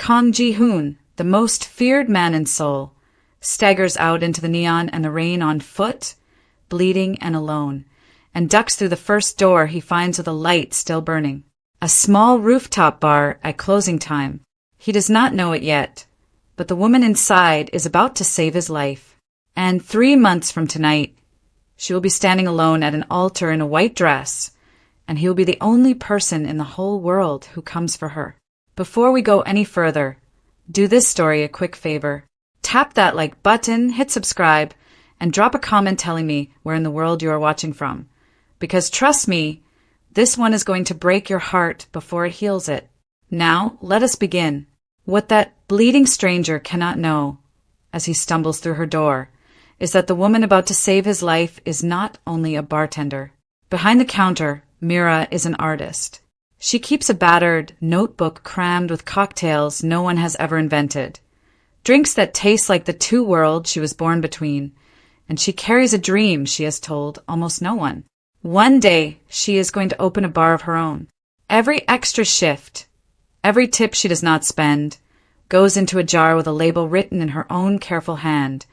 Kang Ji-hoon, the most feared man in Seoul, staggers out into the neon and the rain on foot, bleeding and alone, and ducks through the first door he finds with a light still burning. A small rooftop bar at closing time. He does not know it yet, but the woman inside is about to save his life. And 3 months from tonight, she will be standing alone at an altar in a white dress, and he will be the only person in the whole world who comes for her. Before we go any further, do this story a quick favor. Tap that like button, hit subscribe, and drop a comment telling me where in the world you are watching from. Because trust me, this one is going to break your heart before it heals it. Now, let us begin. What that bleeding stranger cannot know, as he stumbles through her door, is that the woman about to save his life is not only a bartender. Behind the counter, Mira is an artist. She keeps a battered notebook crammed with cocktails no one has ever invented. Drinks that taste like the two worlds she was born between. And she carries a dream she has told almost no one. One day, she is going to open a bar of her own. Every extra shift, every tip she does not spend, goes into a jar with a label written in her own careful hand,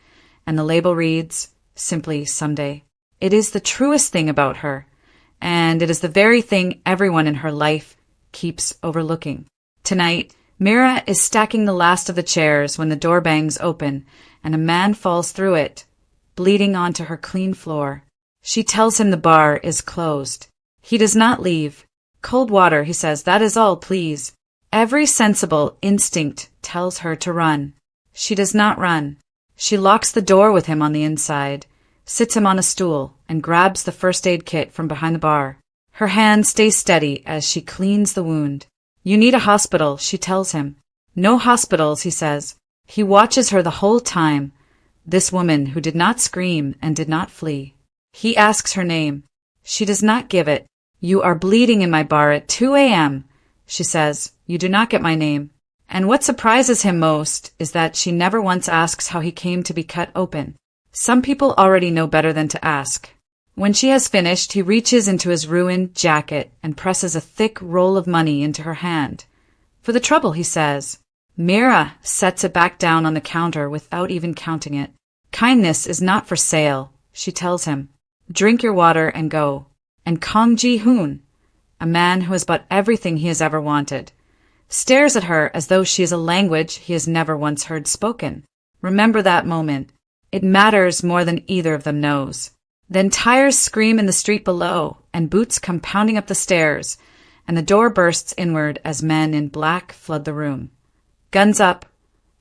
and the label reads, simply someday. It is the truest thing about her, and it is the very thing everyone in her life keeps overlooking. Tonight, Mira is stacking the last of the chairs when the door bangs open, and a man falls through it, bleeding onto her clean floor. She tells him the bar is closed. He does not leave. Cold water, he says, that is all, please. Every sensible instinct tells her to run. She does not run. She locks the door with him on the inside, sits him on a stool, and grabs the first aid kit from behind the bar. Her hand stays steady as she cleans the wound. You need a hospital, she tells him. No hospitals, he says. He watches her the whole time, this woman who did not scream and did not flee. He asks her name. She does not give it. You are bleeding in my bar at 2 a.m., she says. You do not get my name. And what surprises him most is that she never once asks how he came to be cut open. Some people already know better than to ask. When she has finished, he reaches into his ruined jacket and presses a thick roll of money into her hand. For the trouble, he says. Mira sets it back down on the counter without even counting it. Kindness is not for sale, she tells him. Drink your water and go. And Kang Ji-hoon, a man who has bought everything he has ever wanted, stares at her as though she is a language he has never once heard spoken. Remember that moment. It matters more than either of them knows. Then tires scream in the street below, and boots come pounding up the stairs, and the door bursts inward as men in black flood the room. Guns up,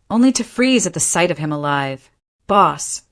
only to freeze at the sight of him alive. Boss,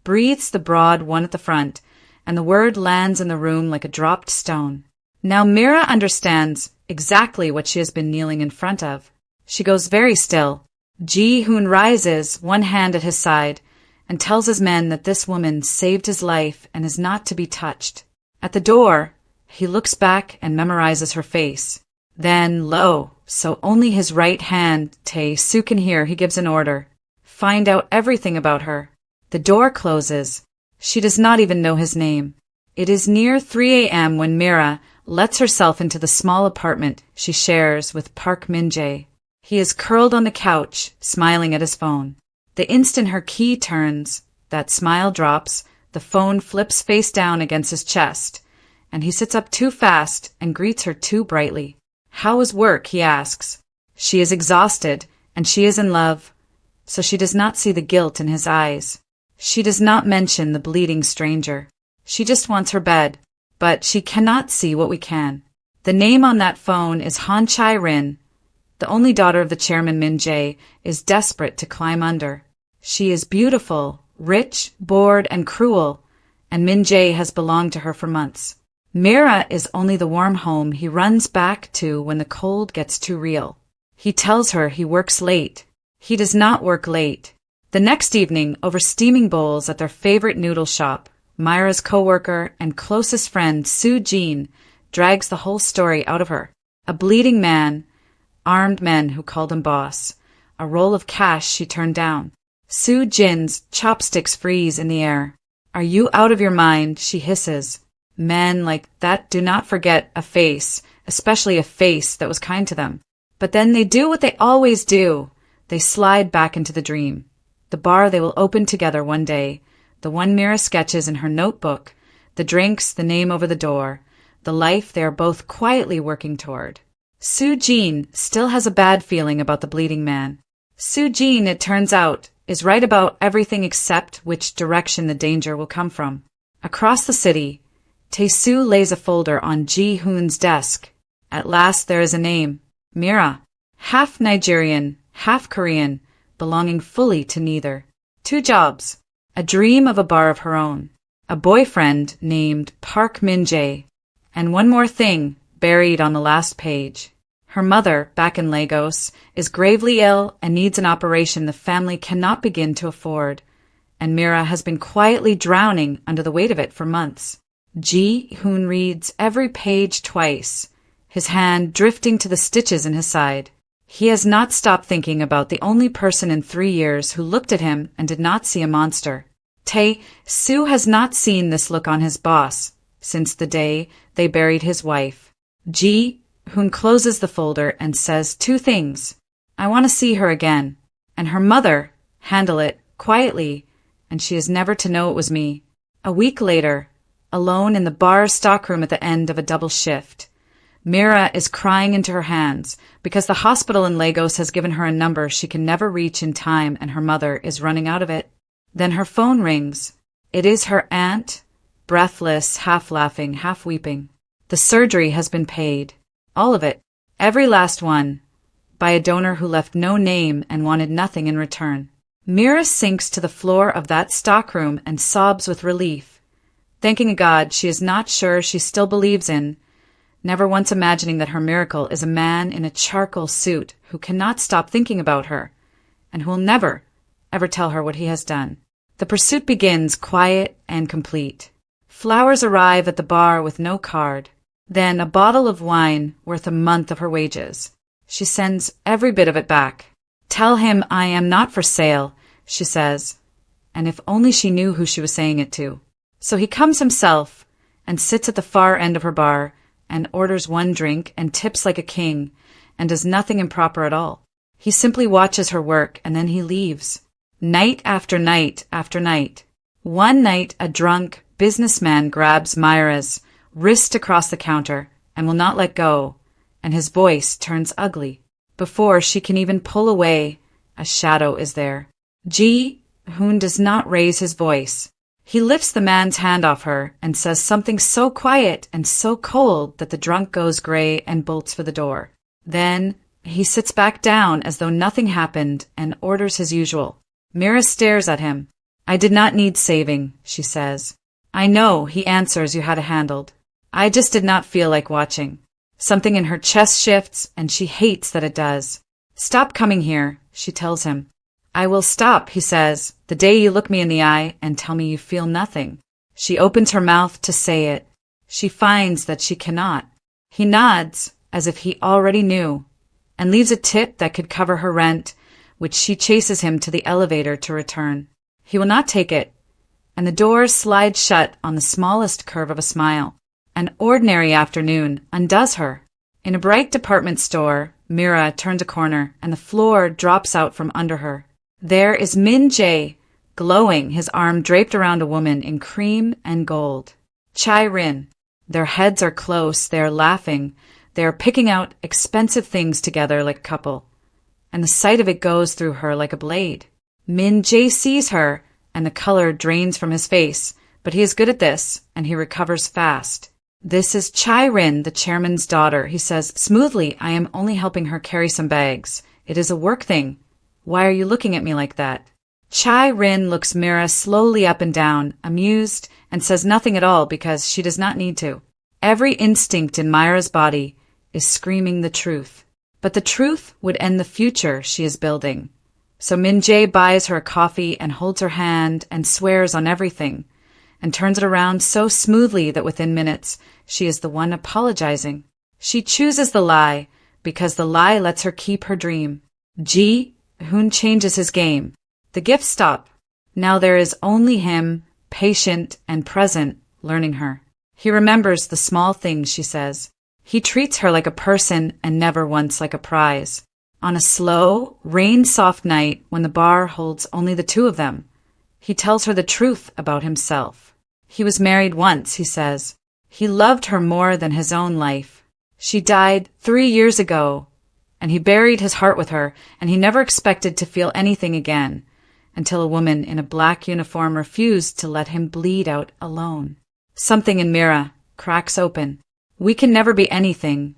breathes the broad one at the front, and the word lands in the room like a dropped stone. Now Mira understands exactly what she has been kneeling in front of. She goes very still. Ji-hoon rises, one hand at his side, and tells his men that this woman saved his life and is not to be touched. At the door, he looks back and memorizes her face. Then, lo, so only his right hand, Tae-soo, can hear, he gives an order. Find out everything about her. The door closes. She does not even know his name. It is near 3 a.m. when Mira lets herself into the small apartment she shares with Park Min-jae. He is curled on the couch, smiling at his phone. The instant her key turns, that smile drops, the phone flips face down against his chest, and he sits up too fast and greets her too brightly. How is work, he asks. She is exhausted, and she is in love, so she does not see the guilt in his eyes. She does not mention the bleeding stranger. She just wants her bed, but she cannot see what we can. The name on that phone is Han Chai-rin. The only daughter of the chairman Min-jae is desperate to climb under. She is beautiful, rich, bored, and cruel, and Min-jae has belonged to her for months. Mira is only the warm home he runs back to when the cold gets too real. He tells her he works late. He does not work late. The next evening, over steaming bowls at their favorite noodle shop, Myra's co-worker and closest friend Soo-jin drags the whole story out of her. A bleeding man, armed men who called him boss, a roll of cash she turned down. Soo-jin's chopsticks freeze in the air. Are you out of your mind? She hisses. Men like that do not forget a face, especially a face that was kind to them. But then they do what they always do. They slide back into the dream. The bar they will open together one day, the one Mira sketches in her notebook, the drinks, the name over the door, the life they are both quietly working toward. Soo-jin still has a bad feeling about the bleeding man. Soo-jin, it turns out, is right about everything except which direction the danger will come from. Across the city, Tae-soo lays a folder on Ji-hoon's desk. At last there is a name, Mira, half Nigerian, half Korean, belonging fully to neither. 2 jobs, a dream of a bar of her own, a boyfriend named Park Min-jae, and one more thing buried on the last page. Her mother, back in Lagos, is gravely ill and needs an operation the family cannot begin to afford, and Mira has been quietly drowning under the weight of it for months. Ji-hoon reads every page twice, his hand drifting to the stitches in his side. He has not stopped thinking about the only person in 3 years who looked at him and did not see a monster. Tae-soo has not seen this look on his boss since the day they buried his wife. Ji-hoon closes the folder and says 2 things. I want to see her again. And her mother, handle it, quietly, and she is never to know it was me. A week later, alone in the bar's stockroom at the end of a double shift, Mira is crying into her hands because the hospital in Lagos has given her a number she can never reach in time and her mother is running out of it. Then her phone rings. It is her aunt, breathless, half laughing, half weeping. The surgery has been paid. All of it. Every last one. By a donor who left no name and wanted nothing in return. Mira sinks to the floor of that stockroom and sobs with relief, thanking God she is not sure she still believes in, never once imagining that her miracle is a man in a charcoal suit who cannot stop thinking about her, and who will never, ever tell her what he has done. The pursuit begins quiet and complete. Flowers arrive at the bar with no card. Then a bottle of wine worth a month of her wages. She sends every bit of it back. Tell him I am not for sale, she says, and if only she knew who she was saying it to. So he comes himself and sits at the far end of her bar and orders 1 drink and tips like a king and does nothing improper at all. He simply watches her work and then he leaves. Night after night after night. One night a drunk businessman grabs Mira's wrist across the counter and will not let go, and his voice turns ugly. Before she can even pull away, a shadow is there. Ji-hoon does not raise his voice. He lifts the man's hand off her and says something so quiet and so cold that the drunk goes gray and bolts for the door. Then he sits back down as though nothing happened and orders his usual. Mira stares at him. I did not need saving, she says. I know, he answers, you had it handled. I just did not feel like watching. Something in her chest shifts, and she hates that it does. Stop coming here, she tells him. I will stop, he says, the day you look me in the eye and tell me you feel nothing. She opens her mouth to say it. She finds that she cannot. He nods, as if he already knew, and leaves a tip that could cover her rent, which she chases him to the elevator to return. He will not take it, and the door slides shut on the smallest curve of a smile. An ordinary afternoon undoes her. In a bright department store, Mira turns a corner and the floor drops out from under her. There is Min-jae, glowing, his arm draped around a woman in cream and gold. Chai-rin. Their heads are close, they are laughing, they are picking out expensive things together like a couple. And the sight of it goes through her like a blade. Min-jae sees her, and the color drains from his face, but he is good at this, and he recovers fast. This is Chai-rin, the chairman's daughter. He says smoothly, I am only helping her carry some bags. It is a work thing. Why are you looking at me like that? Chai-rin looks Mira slowly up and down, amused, and says nothing at all because she does not need to. Every instinct in Mira's body is screaming the truth. But the truth would end the future she is building. So Min-jae buys her a coffee and holds her hand and swears on everything, and turns it around so smoothly that within minutes she is the one apologizing. She chooses the lie because the lie lets her keep her dream. Ji-hoon changes his game. The gifts stop. Now there is only him, patient and present, learning her. He remembers the small things she says. He treats her like a person and never once like a prize. On a slow, rain-soft night when the bar holds only the two of them, he tells her the truth about himself. He was married once, he says. He loved her more than his own life. She died 3 years ago, and he buried his heart with her, and he never expected to feel anything again, until a woman in a black uniform refused to let him bleed out alone. Something in Mira cracks open. We can never be anything.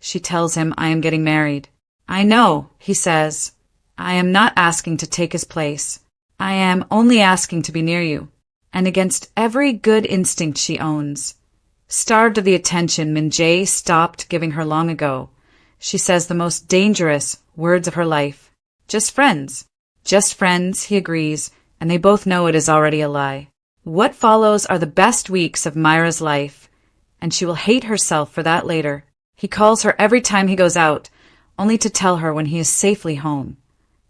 She tells him, I am getting married. I know, he says. I am not asking to take his place. I am only asking to be near you. And against every good instinct she owns. Starved of the attention Min-jae stopped giving her long ago, she says the most dangerous words of her life. Just friends. Just friends, he agrees, and they both know it is already a lie. What follows are the best weeks of Mira's life, and she will hate herself for that later. He calls her every time he goes out, only to tell her when he is safely home,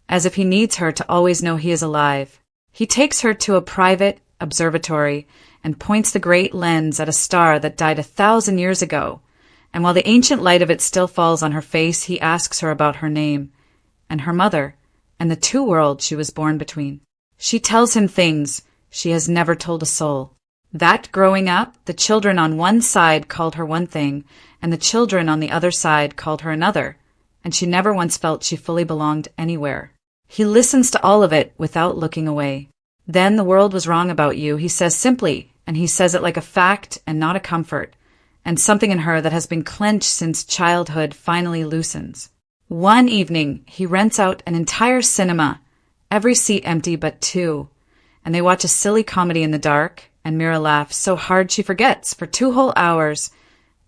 as if he needs her to always know he is alive. He takes her to a private observatory and points the great lens at a star that died 1,000 years ago, and while the ancient light of it still falls on her face, he asks her about her name, and her mother, and the two worlds she was born between. She tells him things she has never told a soul. That growing up, the children on one side called her one thing, and the children on the other side called her another, and she never once felt she fully belonged anywhere. He listens to all of it without looking away. Then the world was wrong about you, he says simply, and he says it like a fact and not a comfort, and something in her that has been clenched since childhood finally loosens. One evening, he rents out an entire cinema, every seat empty but 2, and they watch a silly comedy in the dark, and Mira laughs so hard she forgets, for 2 whole hours,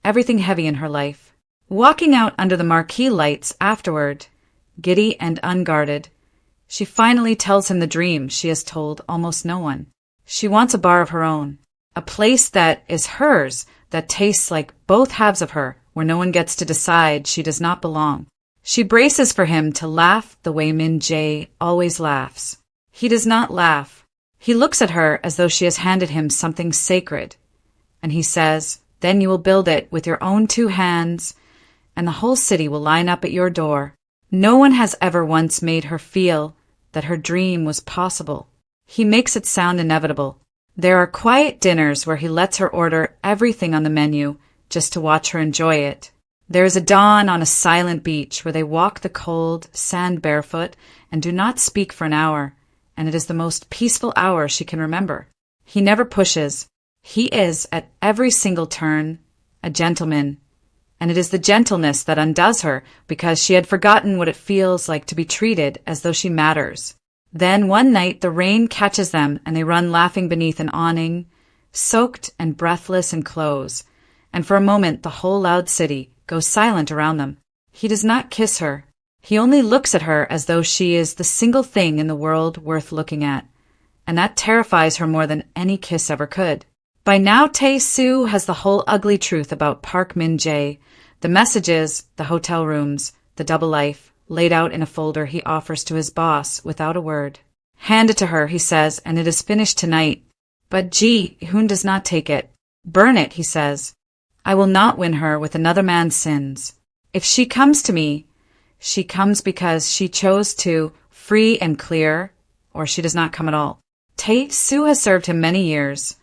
everything heavy in her life. Walking out under the marquee lights afterward, giddy and unguarded, she finally tells him the dream she has told almost no one. She wants a bar of her own, a place that is hers, that tastes like both halves of her, where no one gets to decide she does not belong. She braces for him to laugh the way Min-jae always laughs. He does not laugh. He looks at her as though she has handed him something sacred, and he says, then you will build it with your own 2 hands, and the whole city will line up at your door. No one has ever once made her feel that her dream was possible. He makes it sound inevitable. There are quiet dinners where he lets her order everything on the menu just to watch her enjoy it. There is a dawn on a silent beach where they walk the cold sand barefoot and do not speak for an hour, and it is the most peaceful hour she can remember. He never pushes. He is, at every single turn, a gentleman, and it is the gentleness that undoes her, because she had forgotten what it feels like to be treated as though she matters. Then one night the rain catches them, and they run laughing beneath an awning, soaked and breathless in clothes, and for a moment the whole loud city goes silent around them. He does not kiss her. He only looks at her as though she is the single thing in the world worth looking at, and that terrifies her more than any kiss ever could. By now Tae-soo has the whole ugly truth about Park Min-jae, the messages, the hotel rooms, the double life, laid out in a folder he offers to his boss without a word. Hand it to her, he says, and it is finished tonight. But Ji-hoon does not take it. Burn it, he says. I will not win her with another man's sins. If she comes to me, she comes because she chose to, free and clear, or she does not come at all. Tae-soo has served him many years,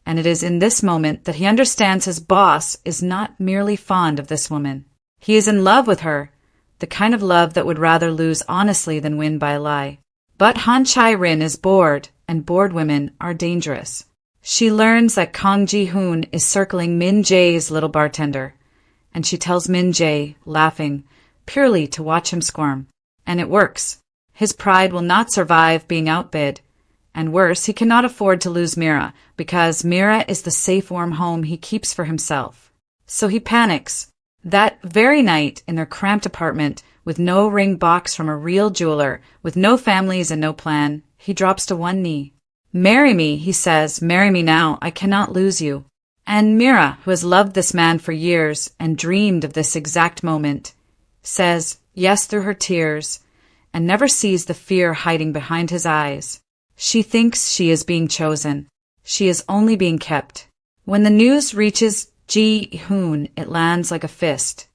and it is in this moment that he understands his boss is not merely fond of this woman. He is in love with her, the kind of love that would rather lose honestly than win by a lie. But Han Chai-rin is bored, and bored women are dangerous. She learns that Kang Ji-hoon is circling Min-jae's little bartender, and she tells Min-jae, laughing, purely to watch him squirm. And it works. His pride will not survive being outbid, and worse, he cannot afford to lose Mira, because Mira is the safe, warm home he keeps for himself. So he panics. That very night, in their cramped apartment, with no ring box from a real jeweler, with no families and no plan, he drops to one knee. Marry me, he says, marry me now, I cannot lose you. And Mira, who has loved this man for years and dreamed of this exact moment, says yes through her tears, and never sees the fear hiding behind his eyes. She thinks she is being chosen. She is only being kept. When the news reaches Ji-hoon, it lands like a fist.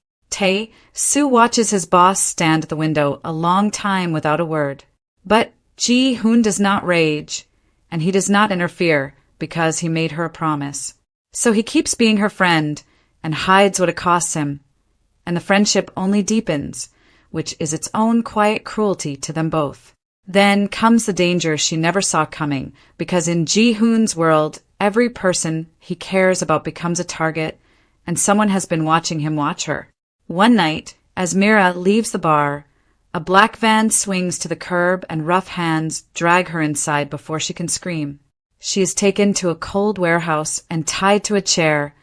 Soo watches his boss stand at the window a long time without a word. But Ji-hoon does not rage, and he does not interfere because he made her a promise. So he keeps being her friend and hides what it costs him. And the friendship only deepens, which is its own quiet cruelty to them both. Then comes the danger she never saw coming, because in Ji-hoon's world, every person he cares about becomes a target, and someone has been watching him watch her. One night, as Mira leaves the bar, a black van swings to the curb and rough hands drag her inside before she can scream. She is taken to a cold warehouse and tied to a chair,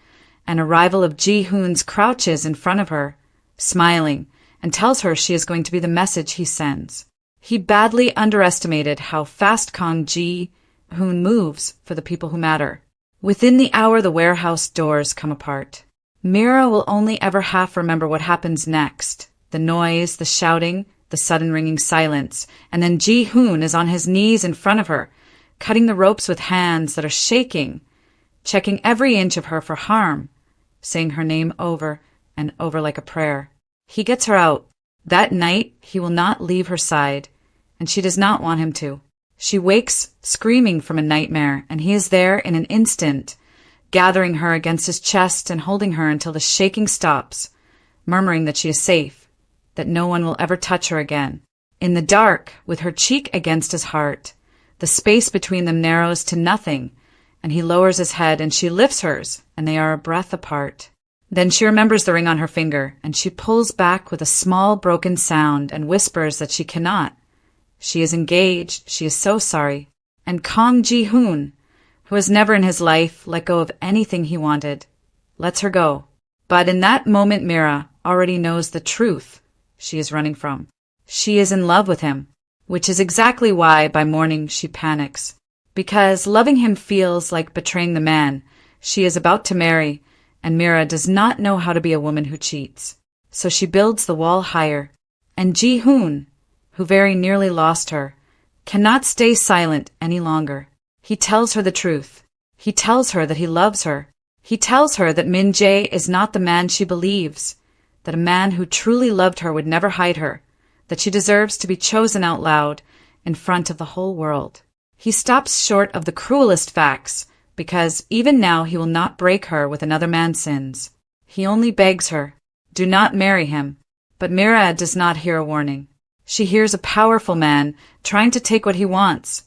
and a rival of Ji-hoon's crouches in front of her, smiling, and tells her she is going to be the message he sends. He badly underestimated how fast Kang Ji-hoon moves for the people who matter. Within the hour, the warehouse doors come apart. Mira will only ever half remember what happens next. The noise, the shouting, the sudden ringing silence, and then Ji-hoon is on his knees in front of her, cutting the ropes with hands that are shaking, checking every inch of her for harm, saying her name over and over like a prayer. He gets her out. That night, he will not leave her side, and she does not want him to. She wakes screaming from a nightmare, and he is there in an instant, gathering her against his chest and holding her until the shaking stops, murmuring that she is safe, that no one will ever touch her again. In the dark, with her cheek against his heart, the space between them narrows to nothing, and he lowers his head and she lifts hers, and they are a breath apart. Then she remembers the ring on her finger, and she pulls back with a small broken sound and whispers that she cannot. She is engaged, she is so sorry. And Kang Ji-hoon, who has never in his life let go of anything he wanted, lets her go. But in that moment, Mira already knows the truth she is running from. She is in love with him, which is exactly why by morning she panics. Because loving him feels like betraying the man she is about to marry, and Mira does not know how to be a woman who cheats. So she builds the wall higher, and Ji-hoon, who very nearly lost her, cannot stay silent any longer. He tells her the truth. He tells her that he loves her. He tells her that Min-jae is not the man she believes, that a man who truly loved her would never hide her, that she deserves to be chosen out loud in front of the whole world. He stops short of the cruelest facts, because even now he will not break her with another man's sins. He only begs her, do not marry him. But Mira does not hear a warning. She hears a powerful man trying to take what he wants,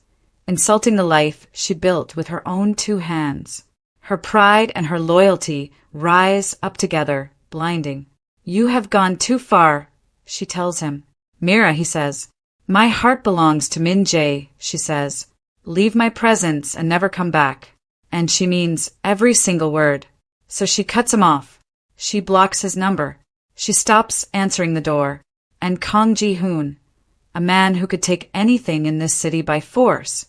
insulting the life she built with her own 2 hands. Her pride and her loyalty rise up together, blinding. You have gone too far, she tells him. Mira, he says. My heart belongs to Min-jae, she says. Leave my presence and never come back. And she means every single word. So she cuts him off. She blocks his number. She stops answering the door. And Kang Ji-hoon, a man who could take anything in this city by force,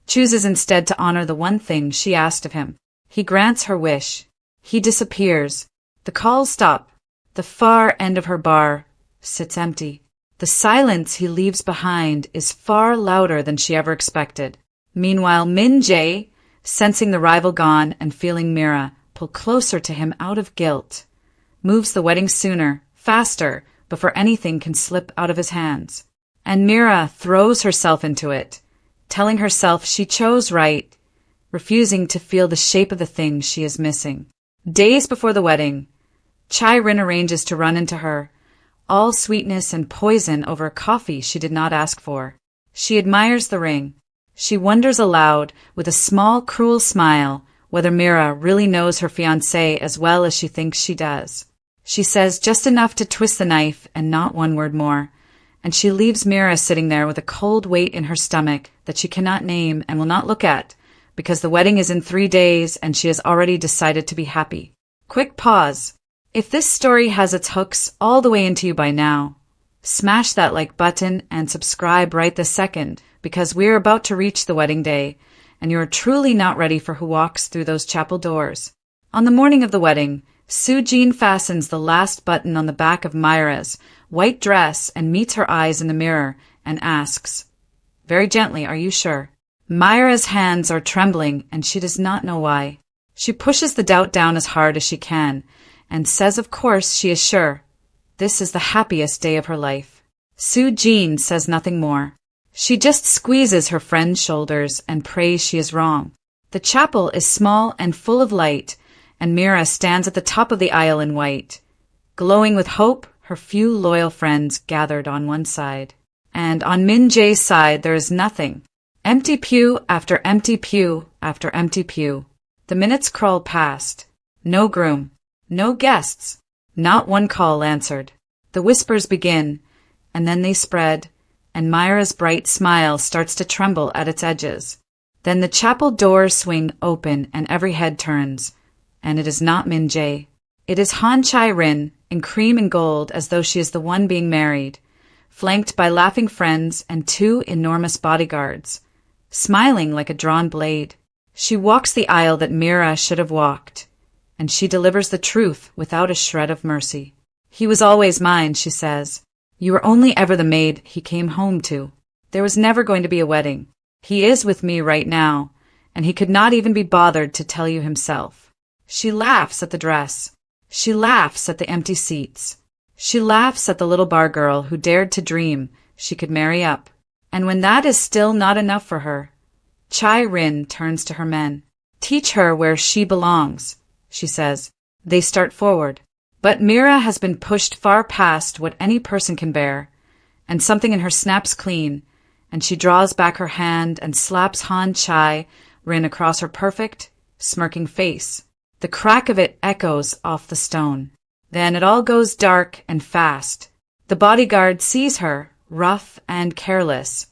chooses instead to honor the one thing she asked of him. He grants her wish. He disappears. The calls stop. The far end of her bar sits empty. The silence he leaves behind is far louder than she ever expected. Meanwhile, Min-jae, sensing the rival gone and feeling Mira pull closer to him out of guilt, moves the wedding sooner, faster, before anything can slip out of his hands. And Mira throws herself into it, telling herself she chose right, refusing to feel the shape of the thing she is missing. Days before the wedding, Chai-rin arranges to run into her, all sweetness and poison over a coffee she did not ask for. She admires the ring. She wonders aloud, with a small, cruel smile, whether Mira really knows her fiancé as well as she thinks she does. She says just enough to twist the knife and not one word more, and she leaves Mira sitting there with a cold weight in her stomach that she cannot name and will not look at, because the wedding is in 3 days and she has already decided to be happy. Quick pause. If this story has its hooks all the way into you by now, smash that like button and subscribe right this second, because we're about to reach the wedding day, and you're truly not ready for who walks through those chapel doors. On the morning of the wedding, Soo-jin fastens the last button on the back of Mira's white dress and meets her eyes in the mirror and asks, very gently, are you sure? Mira's hands are trembling and she does not know why. She pushes the doubt down as hard as she can, and says of course she is sure. This is the happiest day of her life. Soo-jin says nothing more. She just squeezes her friend's shoulders and prays she is wrong. The chapel is small and full of light, and Mira stands at the top of the aisle in white. Glowing with hope, her few loyal friends gathered on one side. And on Min-jae's side there is nothing. Empty pew after empty pew after empty pew. The minutes crawled past. No groom. No guests. Not one call answered. The whispers begin, and then they spread, and Myra's bright smile starts to tremble at its edges. Then the chapel doors swing open and every head turns, and it is not Min-jae. It is Han Chae-rin, in cream and gold as though she is the one being married, flanked by laughing friends and 2 enormous bodyguards, smiling like a drawn blade. She walks the aisle that Mira should have walked, and she delivers the truth without a shred of mercy. He was always mine, she says. You were only ever the maid he came home to. There was never going to be a wedding. He is with me right now, and he could not even be bothered to tell you himself. She laughs at the dress. She laughs at the empty seats. She laughs at the little bar girl who dared to dream she could marry up. And when that is still not enough for her, Chae-rin turns to her men. Teach her where she belongs, she says. They start forward. But Mira has been pushed far past what any person can bear, and something in her snaps clean, and she draws back her hand and slaps Han Chae-rin across her perfect, smirking face. The crack of it echoes off the stone. Then it all goes dark and fast. The bodyguard sees her, rough and careless,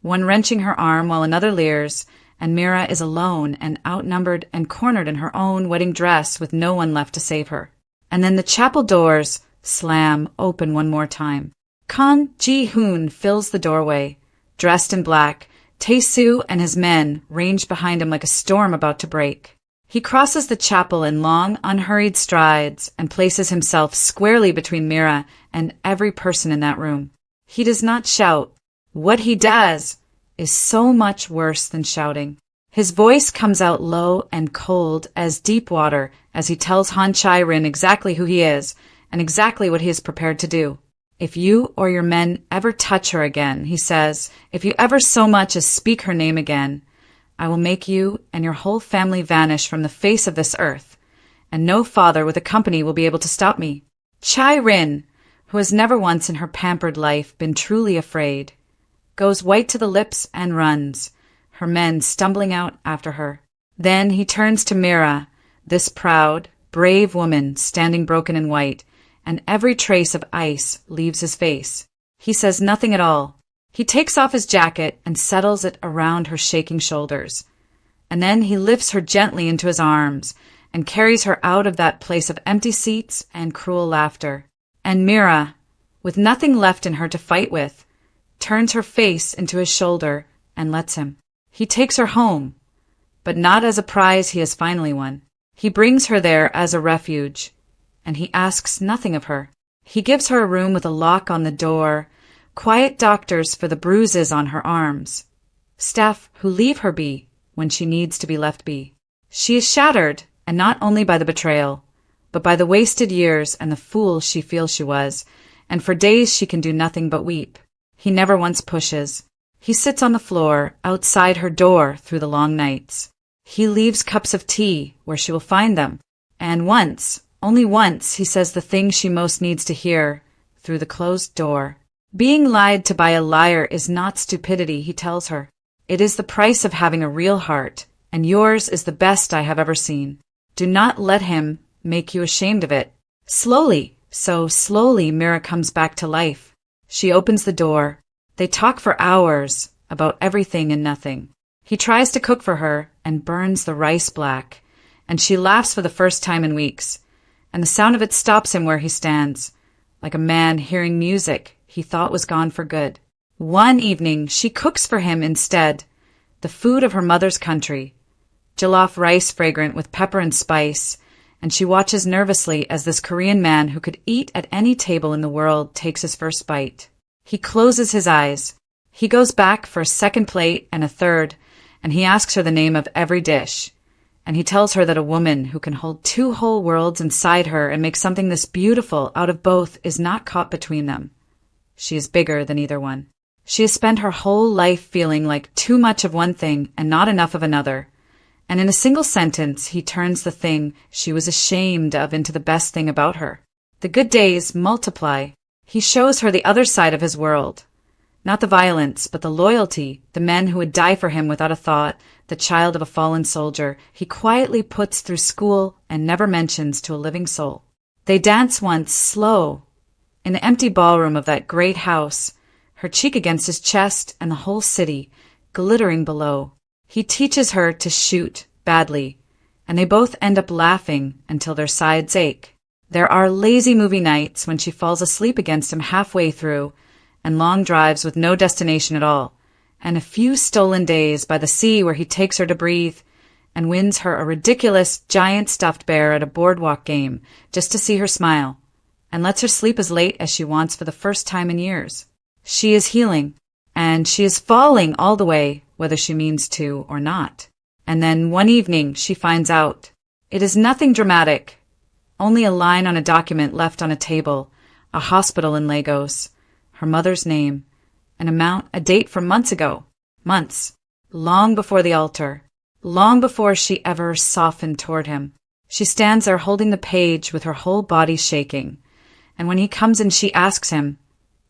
one wrenching her arm while another leers, and Mira is alone and outnumbered and cornered in her own wedding dress with no one left to save her. And then the chapel doors slam open one more time. Kang Ji-hoon fills the doorway. Dressed in black, Tae-soo and his men range behind him like a storm about to break. He crosses the chapel in long, unhurried strides and places himself squarely between Mira and every person in that room. He does not shout. What he does is so much worse than shouting. His voice comes out low and cold as deep water as he tells Han Chae-rin exactly who he is and exactly what he is prepared to do. If you or your men ever touch her again, he says, if you ever so much as speak her name again, I will make you and your whole family vanish from the face of this earth, and no father with a company will be able to stop me. Chae-rin, who has never once in her pampered life been truly afraid, goes white to the lips and runs, her men stumbling out after her. Then he turns to Mira, this proud, brave woman standing broken and white, and every trace of ice leaves his face. He says nothing at all. He takes off his jacket and settles it around her shaking shoulders. And then he lifts her gently into his arms and carries her out of that place of empty seats and cruel laughter. And Mira, with nothing left in her to fight with, turns her face into his shoulder and lets him. He takes her home, but not as a prize he has finally won. He brings her there as a refuge, and he asks nothing of her. He gives her a room with a lock on the door, quiet doctors for the bruises on her arms, staff who leave her be when she needs to be left be. She is shattered, and not only by the betrayal, but by the wasted years and the fool she feels she was, and for days she can do nothing but weep. He never once pushes. He sits on the floor outside her door through the long nights. He leaves cups of tea where she will find them, and once, only once, he says the thing she most needs to hear through the closed door. Being lied to by a liar is not stupidity, he tells her. It is the price of having a real heart, and yours is the best I have ever seen. Do not let him make you ashamed of it. Slowly, so slowly, Mira comes back to life. She opens the door. They talk for hours about everything and nothing. He tries to cook for her and burns the rice black, and she laughs for the first time in weeks, and the sound of it stops him where he stands, like a man hearing music he thought was gone for good. One evening she cooks for him instead, the food of her mother's country, jollof rice fragrant with pepper and spice, and she watches nervously as this Korean man who could eat at any table in the world takes his first bite. He closes his eyes. He goes back for a second plate and a third, and he asks her the name of every dish, and he tells her that a woman who can hold two whole worlds inside her and make something this beautiful out of both is not caught between them. She is bigger than either one. She has spent her whole life feeling like too much of one thing and not enough of another. And in a single sentence, he turns the thing she was ashamed of into the best thing about her. The good days multiply. He shows her the other side of his world. Not the violence, but the loyalty, the men who would die for him without a thought, the child of a fallen soldier, he quietly puts through school and never mentions to a living soul. They dance once, slow, in the empty ballroom of that great house, her cheek against his chest and the whole city, glittering below. He teaches her to shoot badly, and they both end up laughing until their sides ache. There are lazy movie nights when she falls asleep against him halfway through, and long drives with no destination at all, and a few stolen days by the sea where he takes her to breathe and wins her a ridiculous giant stuffed bear at a boardwalk game just to see her smile, and lets her sleep as late as she wants for the first time in years. She is healing, and she is falling all the way, whether she means to or not. And then one evening she finds out. It is nothing dramatic, only a line on a document left on a table, a hospital in Lagos, her mother's name, an amount, a date from months ago. Months. Long before the altar. Long before she ever softened toward him. She stands there holding the page with her whole body shaking. And when he comes in, she asks him,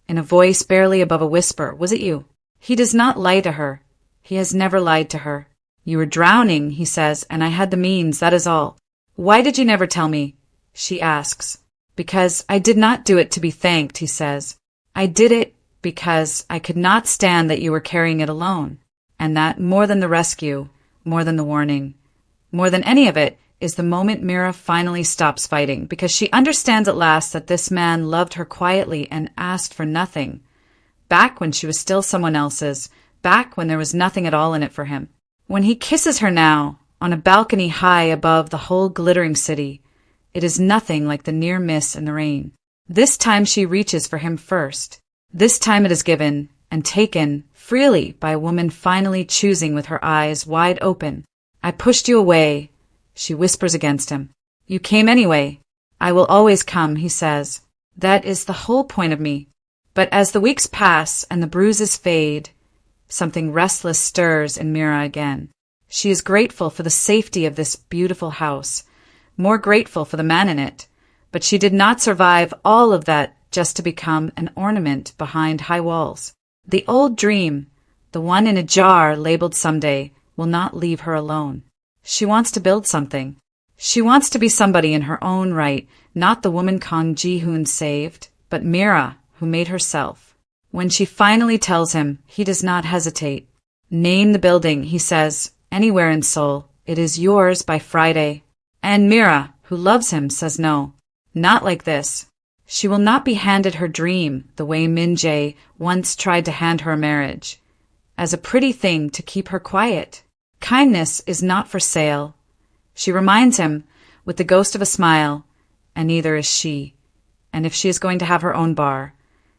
in a voice barely above a whisper, "Was it you?" He does not lie to her. He has never lied to her. "You were drowning," he says, "and I had the means, that is all." "Why did you never tell me?" she asks. "Because I did not do it to be thanked," he says. "I did it because I could not stand that you were carrying it alone, and that more than the rescue, more than the warning, more than any of it, is the moment Mira finally stops fighting, because she understands at last that this man loved her quietly and asked for nothing. Back when she was still someone else's, back when there was nothing at all in it for him. When he kisses her now, on a balcony high above the whole glittering city, it is nothing like the near miss in the rain. This time she reaches for him first. This time it is given and taken freely by a woman finally choosing with her eyes wide open. "I pushed you away," she whispers against him. "You came anyway." "I will always come," he says. "That is the whole point of me." But as the weeks pass and the bruises fade, something restless stirs in Mira again. She is grateful for the safety of this beautiful house, more grateful for the man in it, but she did not survive all of that just to become an ornament behind high walls. The old dream, the one in a jar labeled someday, will not leave her alone. She wants to build something. She wants to be somebody in her own right, not the woman Kang Ji-hoon saved, but Mira, who made herself. When she finally tells him, he does not hesitate. "Name the building," he says, "anywhere in Seoul. It is yours by Friday." And Mira, who loves him, says no. Not like this. She will not be handed her dream the way Min Jae once tried to hand her a marriage, as a pretty thing to keep her quiet. Kindness is not for sale. She reminds him, with the ghost of a smile, and neither is she. And if she is going to have her own bar,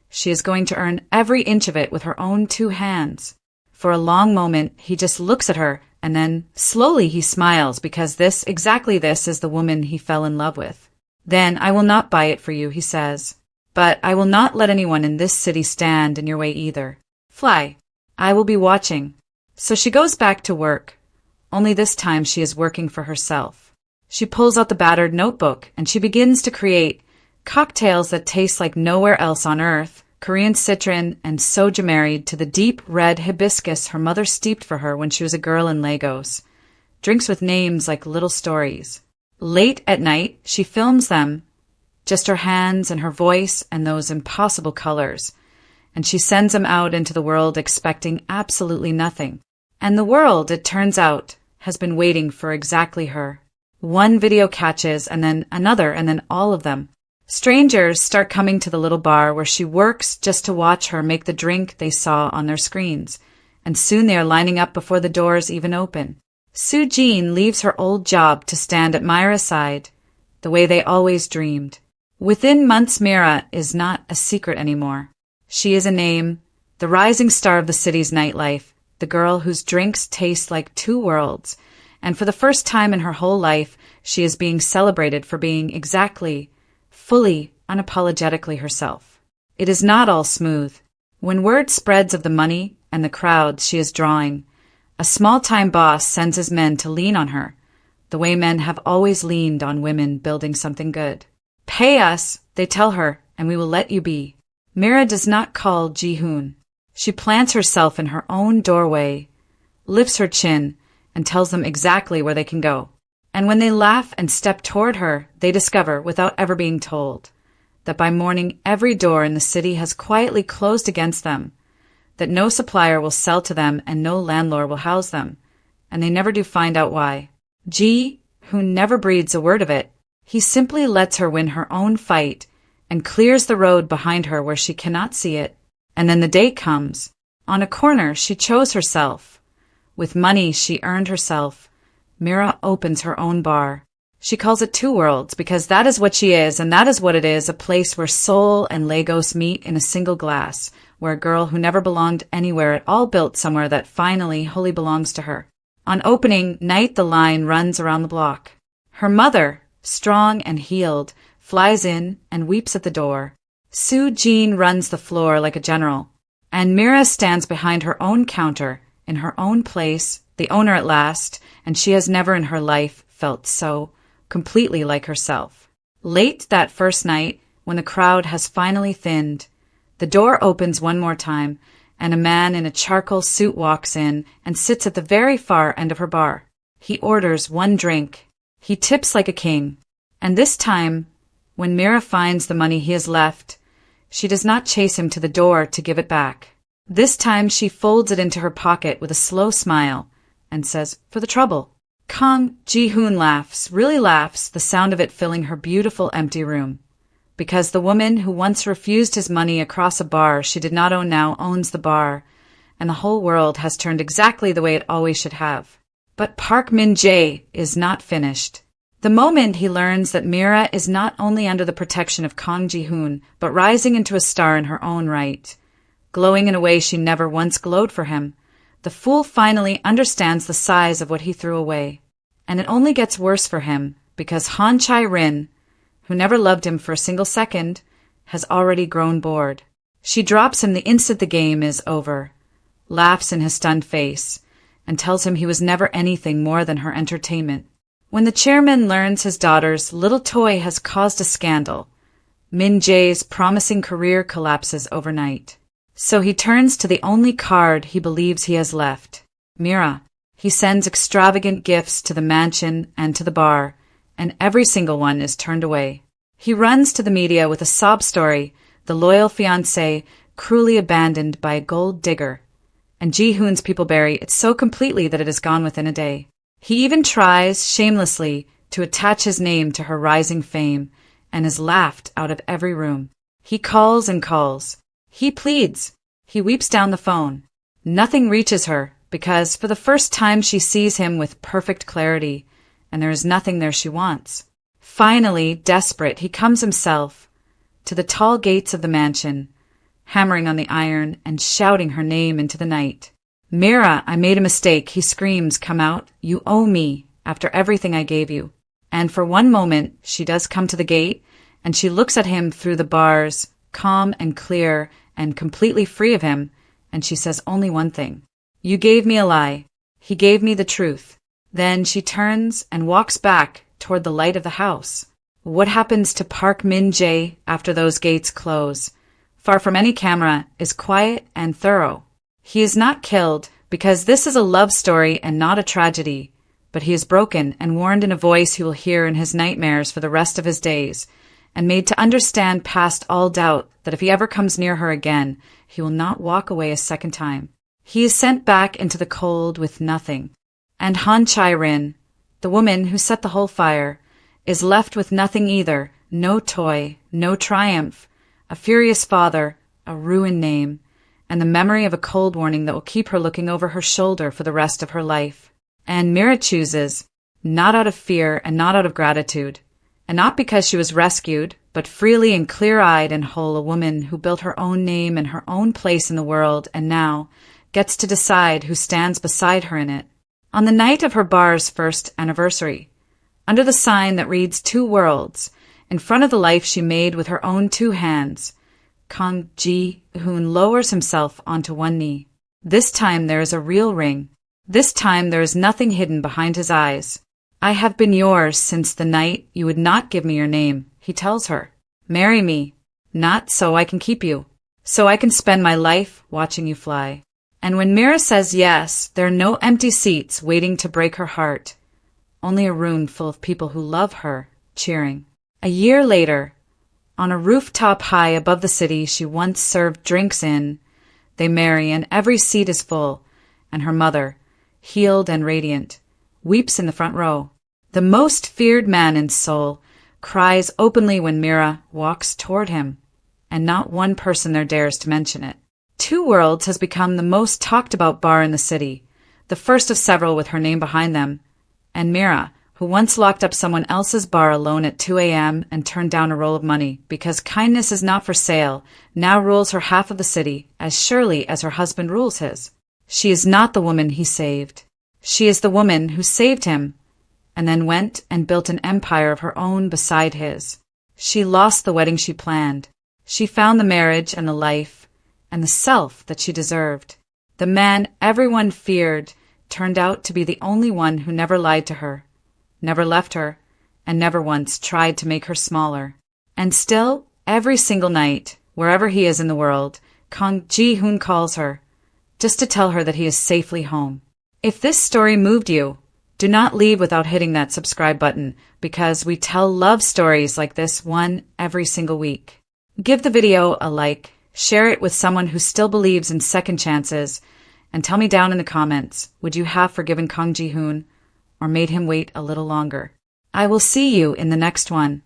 she is going to earn every inch of it with her own 2 hands. For a long moment, he just looks at her, and then slowly he smiles, because exactly this is the woman he fell in love with. "Then I will not buy it for you," he says. "But I will not let anyone in this city stand in your way either. Fly. I will be watching." So she goes back to work, only this time she is working for herself. She pulls out the battered notebook and she begins to create cocktails that taste like nowhere else on earth, Korean citron and soja married to the deep red hibiscus her mother steeped for her when she was a girl in Lagos. Drinks with names like little stories. Late at night, she films them, just her hands and her voice and those impossible colors, and she sends them out into the world expecting absolutely nothing. And the world, it turns out, has been waiting for exactly her. One video catches, and then another, and then all of them. Strangers start coming to the little bar where she works just to watch her make the drink they saw on their screens, and soon they are lining up before the doors even open. Soo-jin leaves her old job to stand at Mira's side, the way they always dreamed. Within months, Mira is not a secret anymore. She is a name, the rising star of the city's nightlife, the girl whose drinks taste like 2 worlds, and for the first time in her whole life, she is being celebrated for being exactly, fully, unapologetically herself. It is not all smooth. When word spreads of the money and the crowds she is drawing, a small-time boss sends his men to lean on her, the way men have always leaned on women building something good. "Pay us," they tell her, "and we will let you be." Mira does not call Ji-hoon. She plants herself in her own doorway, lifts her chin, and tells them exactly where they can go. And when they laugh and step toward her, they discover, without ever being told, that by morning every door in the city has quietly closed against them, that no supplier will sell to them and no landlord will house them, and they never do find out why. Ji, who never breathes a word of it, he simply lets her win her own fight and clears the road behind her where she cannot see it. And then the day comes. On a corner she chose herself. With money she earned herself. Mira opens her own bar. She calls it Two Worlds because that is what she is, and that is what it is, a place where Seoul and Lagos meet in a single glass, where a girl who never belonged anywhere at all built somewhere that finally wholly belongs to her. On opening night, the line runs around the block. Her mother, strong and healed, flies in and weeps at the door. Soo Jean runs the floor like a general, and Mira stands behind her own counter, in her own place, the owner at last, and she has never in her life felt so completely like herself. Late that first night, when the crowd has finally thinned, the door opens one more time, and a man in a charcoal suit walks in and sits at the very far end of her bar. He orders one drink. He tips like a king. And this time, when Mira finds the money he has left, she does not chase him to the door to give it back. This time she folds it into her pocket with a slow smile and says, "For the trouble." Kang Ji-hoon laughs, really laughs, the sound of it filling her beautiful empty room. Because the woman who once refused his money across a bar she did not own now owns the bar, and the whole world has turned exactly the way it always should have. But Park Min-jae is not finished. The moment he learns that Mira is not only under the protection of Kang Ji-hoon, but rising into a star in her own right, glowing in a way she never once glowed for him, the fool finally understands the size of what he threw away. And it only gets worse for him, because Han Chai-rin, who never loved him for a single second, has already grown bored. She drops him the instant the game is over, laughs in his stunned face, and tells him he was never anything more than her entertainment. When the chairman learns his daughter's little toy has caused a scandal, Min-jae's promising career collapses overnight. So he turns to the only card he believes he has left, Mira. He sends extravagant gifts to the mansion and to the bar, and every single one is turned away. He runs to the media with a sob story, the loyal fiancé cruelly abandoned by a gold digger. And Ji-hoon's people bury it so completely that it is gone within a day. He even tries, shamelessly, to attach his name to her rising fame, and is laughed out of every room. He calls and calls. He pleads. He weeps down the phone. Nothing reaches her, because for the first time she sees him with perfect clarity, and there is nothing there she wants. Finally, desperate, he comes himself to the tall gates of the mansion, hammering on the iron and shouting her name into the night. "Mira, I made a mistake," he screams, "come out. You owe me, after everything I gave you." And for one moment she does come to the gate, and she looks at him through the bars, calm and clear and completely free of him, and she says only one thing. "You gave me a lie. He gave me the truth." Then she turns and walks back toward the light of the house. What happens to Park Min-jae after those gates close, far from any camera, is quiet and thorough. He is not killed, because this is a love story and not a tragedy, but he is broken and warned in a voice he will hear in his nightmares for the rest of his days, and made to understand past all doubt that if he ever comes near her again, he will not walk away a second time. He is sent back into the cold with nothing. And Han Chai-rin, the woman who set the whole fire, is left with nothing either, no toy, no triumph, a furious father, a ruined name, and the memory of a cold warning that will keep her looking over her shoulder for the rest of her life. And Mira chooses, not out of fear and not out of gratitude, and not because she was rescued, but freely and clear-eyed and whole, a woman who built her own name and her own place in the world and now gets to decide who stands beside her in it. On the night of her bar's first anniversary, under the sign that reads 2 worlds, in front of the life she made with her own 2 hands, Kang Ji-hoon lowers himself onto one knee. This time there is a real ring. This time there is nothing hidden behind his eyes. I have been yours since the night you would not give me your name, he tells her. Marry me, not so I can keep you, so I can spend my life watching you fly. And when Mira says yes, there are no empty seats waiting to break her heart. Only a room full of people who love her, cheering. A year later, on a rooftop high above the city she once served drinks in, they marry and every seat is full, and her mother, healed and radiant, weeps in the front row. The most feared man in Seoul cries openly when Mira walks toward him, and not one person there dares to mention it. 2 Worlds has become the most talked about bar in the city, the first of several with her name behind them, and Mira, who once locked up someone else's bar alone at 2 a.m. and turned down a roll of money because kindness is not for sale, now rules her half of the city as surely as her husband rules his. She is not the woman he saved. She is the woman who saved him, and then went and built an empire of her own beside his. She lost the wedding she planned. She found the marriage and the life and the self that she deserved. The man everyone feared turned out to be the only one who never lied to her, never left her, and never once tried to make her smaller. And still, every single night, wherever he is in the world, Kang Ji-hoon calls her, just to tell her that he is safely home. If this story moved you, do not leave without hitting that subscribe button, because we tell love stories like this one every single week. Give the video a like, share it with someone who still believes in second chances, and tell me down in the comments, would you have forgiven Kang Ji-hoon or made him wait a little longer? I will see you in the next one.